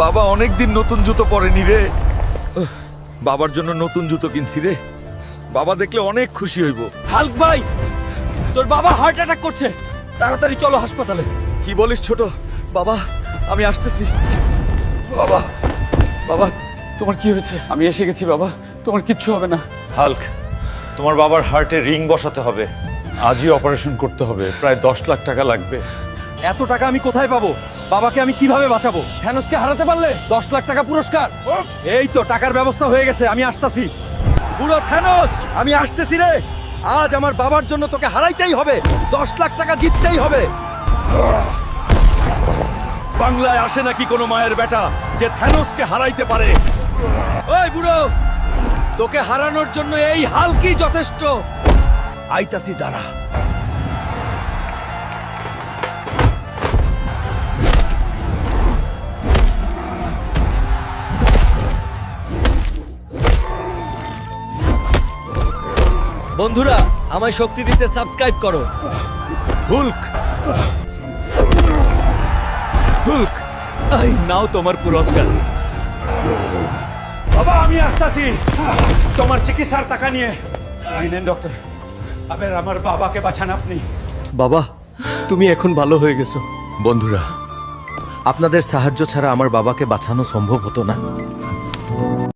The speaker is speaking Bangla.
বাবা অনেকদিন নতুন জুতো পরেনি রে। বাবার জন্য নতুন জুতো কিনছি রে। বাবা দেখলে অনেক খুশি হইব। হাল্ক ভাই, তোর বাবা হার্ট অ্যাটাক করছে, তাড়াতাড়ি চলো হাসপাতালে। কি বলিস ছোট? বাবা আমি আসতেছি। বাবা, বাবা তোমার কি হয়েছে? আমি এসে গেছি বাবা, তোমার কিচ্ছু হবে না। হাল্ক, তোমার বাবার হার্টে রিং বসাতে হবে, আজই অপারেশন করতে হবে, প্রায় 10 লাখ টাকা লাগবে। এত টাকা আমি কোথায় পাবো? বাবাকে আমি কিভাবে বাঁচাবো? থ্যানোসকে হারাতে পারলে 10 লাখ টাকা পুরস্কার। এই তো টাকার ব্যবস্থা হয়ে গেছে, আমি আসতেছি। বুড়ো থ্যানোস, আমি আসতেছি রে। আজ আমার বাবার জন্য তোকে হারাইতেই হবে, 10 লাখ টাকা জিততেই হবে। বাংলায় আসে নাকি কোনো মায়ের বেটা যে থ্যানোসকে হারাইতে পারে? ওই বুড়ো, তোকে হারানোর জন্য এই হাল্কই যথেষ্ট। আইতাছি দাঁড়া। বন্ধুরা, আমায় শক্তি দিতে সাবস্ক্রাইব করো। হুল্ক, হুল্ক, এই নাও তোমার পুরস্কার। বাবা আমি আসতেছি তোমার চিকিৎসার টাকা নিয়ে। এই নেন ডক্টর, আবার আমার বাবাকে বাঁচান আপনি। বাবা, তুমি এখন ভালো হয়ে গেছো। বন্ধুরা, আপনাদের সাহায্য ছাড়া আমার বাবাকে বাঁচানো সম্ভব হতো না।